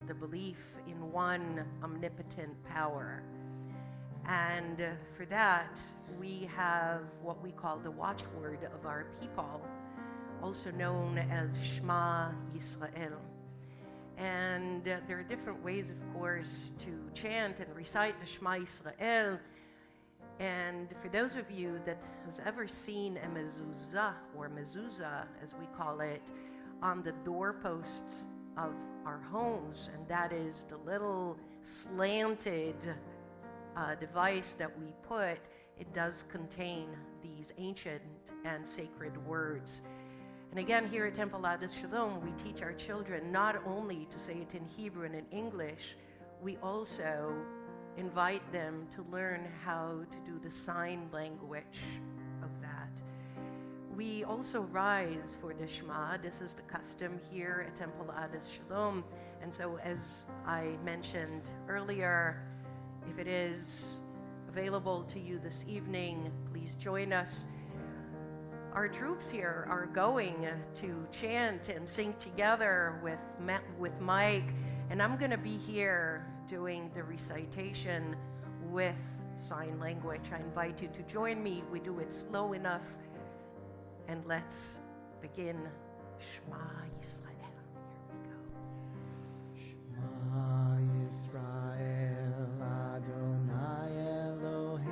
the belief in one omnipotent power. And for that, we have what we call the watchword of our people, also known as Shema Yisrael. And there are different ways, of course, to chant and recite the Shema Yisrael. And for those of you that has ever seen a mezuzah, or mezuzah as we call it, on the doorposts of our homes, and that is the little slanted device that we put, it does contain these ancient and sacred words. And again, here at Temple Adas Shalom, we teach our children not only to say it in Hebrew and in English, we also invite them to learn how to do the sign language of that. We also rise for the Shema. This is the custom here at Temple Adas Shalom. And so, as I mentioned earlier, if it is available to you this evening, please join us. Our troops here are going to chant and sing together with Mike, and I'm going to be here doing the recitation with sign language. I invite you to join me. We do it slow enough, and let's begin. Shema Yisrael. Here we go. Shema Yisrael, Adonai Eloheinu,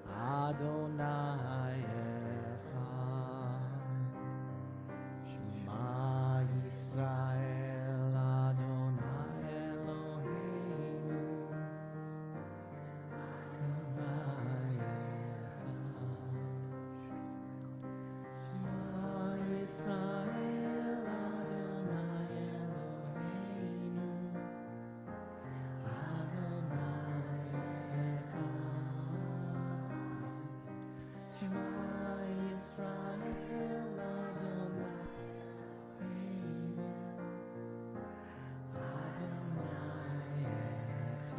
Adonai Echad. Shema Yisrael, Adonai Eloheinu, Adonai Echad. Shema Yisrael, Adonai Eloheinu, Adonai Echad. Shema Yisrael, Adonai Eloheinu, Adonai Echad.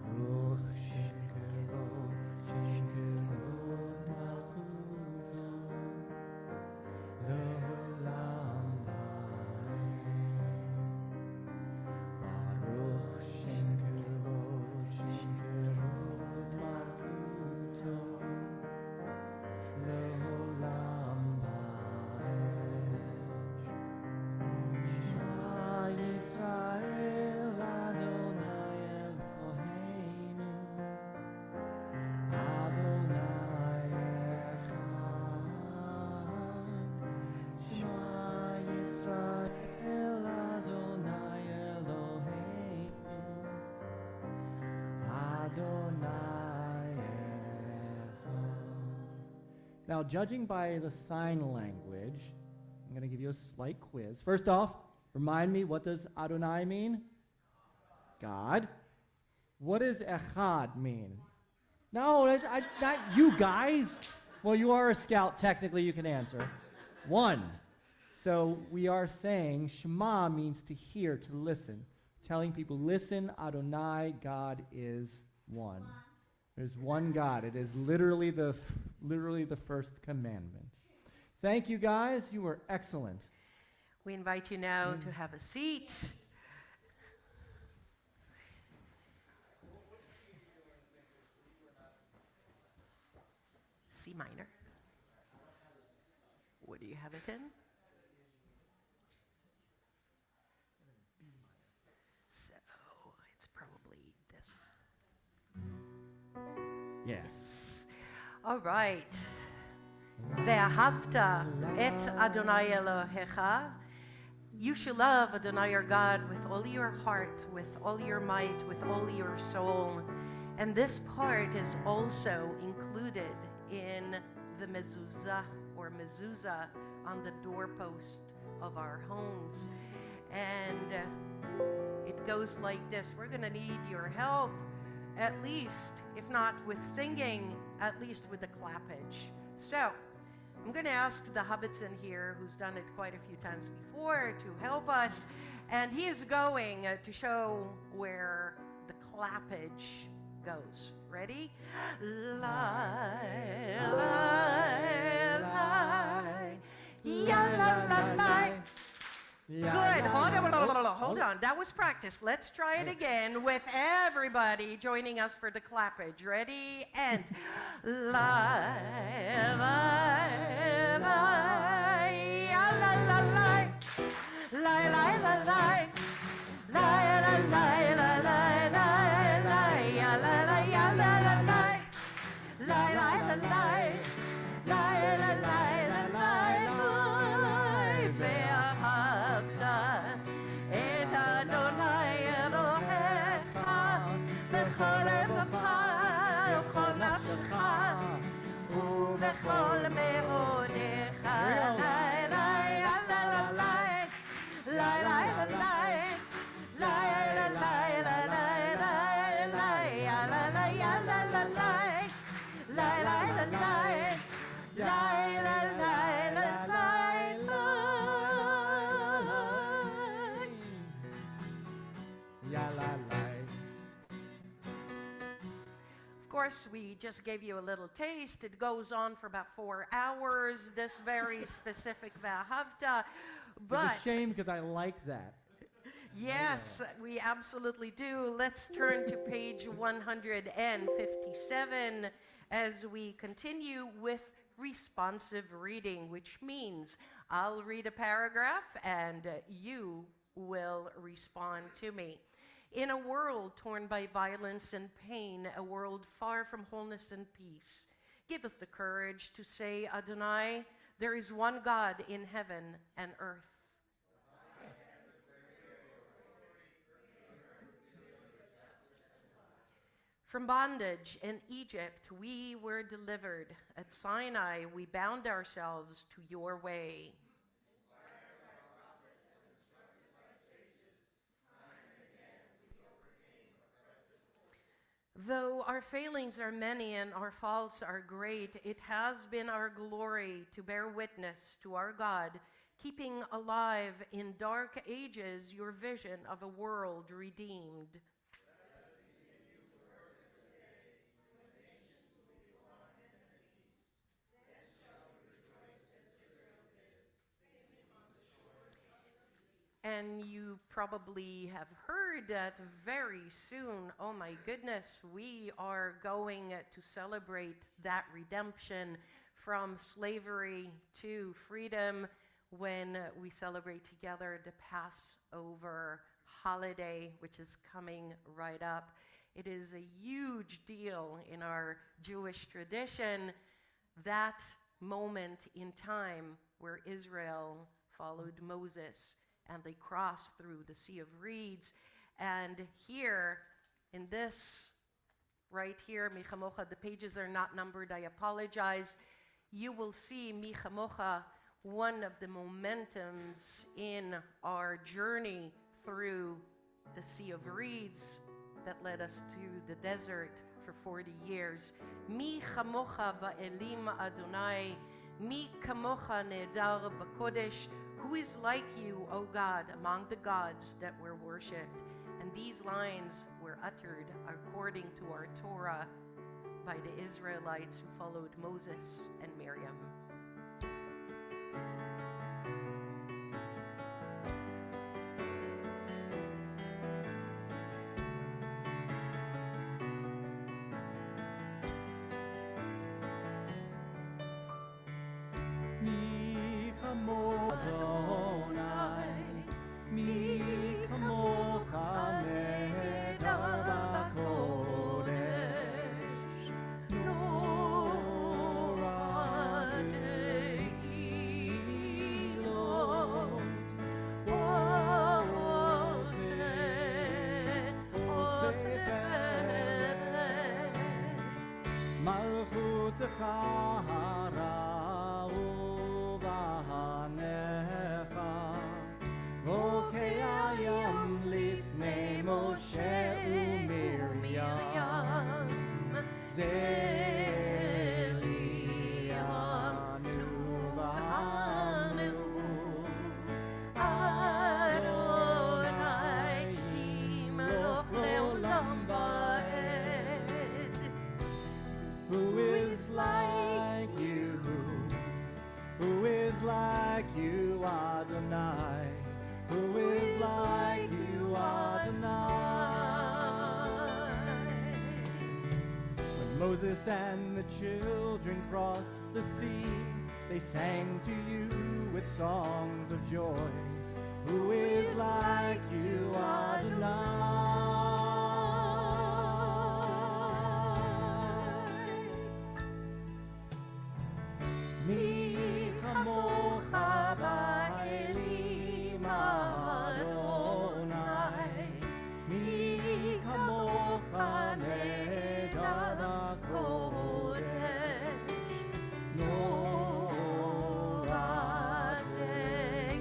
Baruch Shem Kevod, Shem Kevod Malchuto, Le'olam Va'ed. Baruch Shem Kevod, Shem Kevod Malchuto, Le'olam Va'ed. Shema Yisrael, Adonai Eloheinu, Adonai Echad. Shema Yisrael, Adonai Eloheinu, Adonai Echad. Now, judging by the sign language, I'm going to give you a slight quiz. First off, remind me, what does Adonai mean? God. What does Echad mean? No, not you guys. Well, you are a scout. Technically, you can answer. One. So we are saying Shema means to hear, to listen. Telling people, listen, Adonai, God is one. There's one God. It is literally the first commandment. Thank you, guys. You were excellent. We invite you now to have a seat. C minor. What do you have it in? So it's probably this. Yes. All right. Ve'ahavta et Adonai Elohecha. You shall love Adonai your God with all your heart, with all your might, with all your soul. And this part is also included in the mezuzah or mezuzah on the doorpost of our homes. And it goes like this. We're going to need your help, at least, if not with singing, at least with the clappage. So I'm going to ask the Hubbardsson here, who's done it quite a few times before, to help us. And he is going to show where the clappage goes. Ready? La, la, la, ya, la, la, hold on. That was practice. Let's try it again with everybody joining us for the clappage. Ready? And lie, lie, lie, la la la, lie, lie, lie, la lie, lie, la lie, la lie, lie, lie, la la la la la lie, lie, lie, la lie, lie, la lie, la lie, lie, ve'ahavta et Adonai Elohecha b'chol levecha ובכל נפשך ובכל מאודיך. Of course, we just gave you a little taste. It goes on for about 4 hours, this very specific Vahavta. But it's a shame because I like that. Yes, we absolutely do. Let's turn to page 157 as we continue with responsive reading, which means I'll read a paragraph and you will respond to me. In a world torn by violence and pain, a world far from wholeness and peace, give us the courage to say, Adonai, there is one God in heaven and earth. From bondage in Egypt, we were delivered. At Sinai, we bound ourselves to your way. Though our failings are many and our faults are great, it has been our glory to bear witness to our God, keeping alive in dark ages your vision of a world redeemed. And you probably have heard that very soon, oh my goodness, we are going to celebrate that redemption from slavery to freedom when we celebrate together the Passover holiday, which is coming right up. It is a huge deal in our Jewish tradition, that moment in time where Israel followed Moses and they crossed through the Sea of Reeds. And here, in this, right here, Michamocha, the pages are not numbered, I apologize. You will see Michamocha, one of the momentums in our journey through the Sea of Reeds that led us to the desert for 40 years. Mi chamocha ba'elim Adonai, mi kamocha nedar b'kodesh. Who is like you, O God, among the gods that were worshipped? And these lines were uttered according to our Torah by the Israelites who followed Moses and Miriam. Who is like you, Adonai? Who is like you? Moses and the children crossed the sea. They sang to you with songs of joy. Who is like you, Adonai? Mi kamocha ba'elim Adonai. Mi kamocha nedar hakodesh. Norat ve'ilot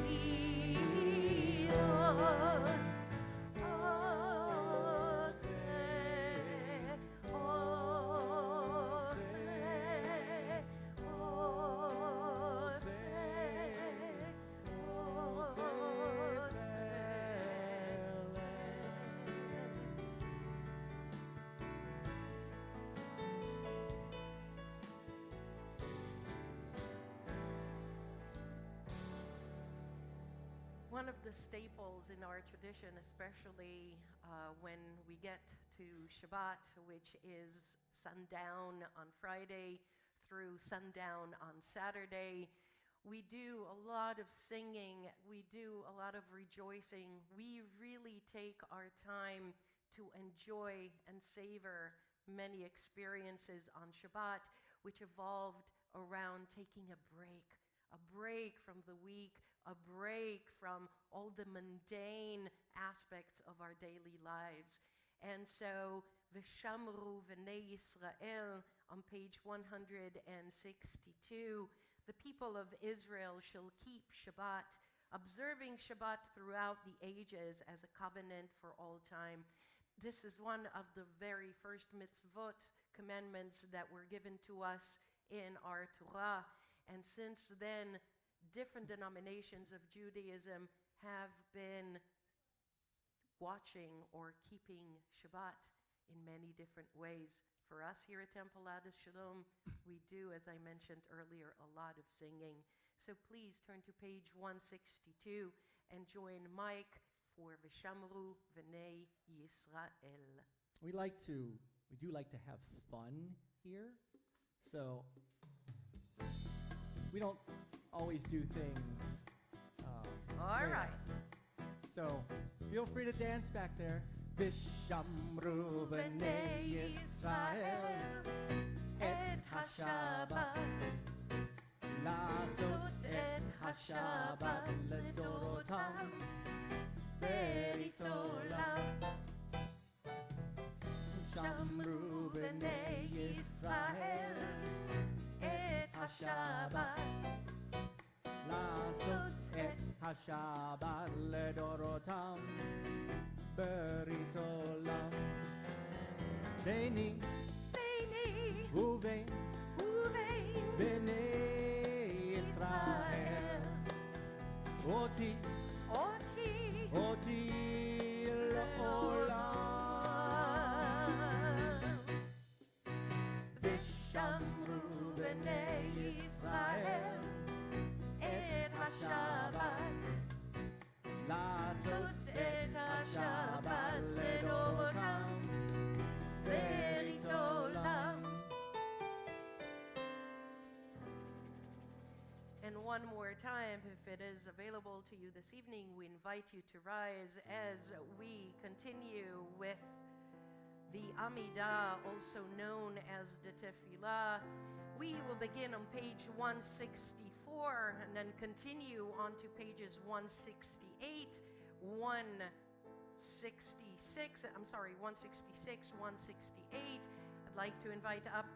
One of the staples in our tradition, especially when we get to Shabbat, which is sundown on Friday through sundown on Saturday, we do a lot of singing, we do a lot of rejoicing. We really take our time to enjoy and savor many experiences on Shabbat, which evolved around taking a break from the week, a break from all the mundane aspects of our daily lives. And so, V'shamru v'nei Yisrael, on page 162, the people of Israel shall keep Shabbat, observing Shabbat throughout the ages as a covenant for all time. This is one of the very first mitzvot, commandments, that were given to us in our Torah. And since then, different denominations of Judaism have been watching or keeping Shabbat in many different ways. For us here at Temple Adis Shalom, we do, as I mentioned earlier, a lot of singing. So please turn to page 162 and join Mike for V'shamru v'nei Yisrael. We do like to have fun here. So we don't always do things. All right. So feel free to dance back there. V'shamru b'nei Yisrael et ha-Shabbat, לעשות את השבת לדורותם ברית עולם. שמרו בני ישראל את השבת, לעשות את השבת לדורותם ברית עולם. ביני ובין בני ישראל, אותי לעולם. ושמרו בני ישראל את השבת, לעשות את השבת לדורותם ברית עולם. And one more time, if it is available to you this evening, we invite you to rise as we continue with the Amidah, also known as the Tefillah. We will begin on page 164 and then continue on to pages 166, 168. I'd like to invite up to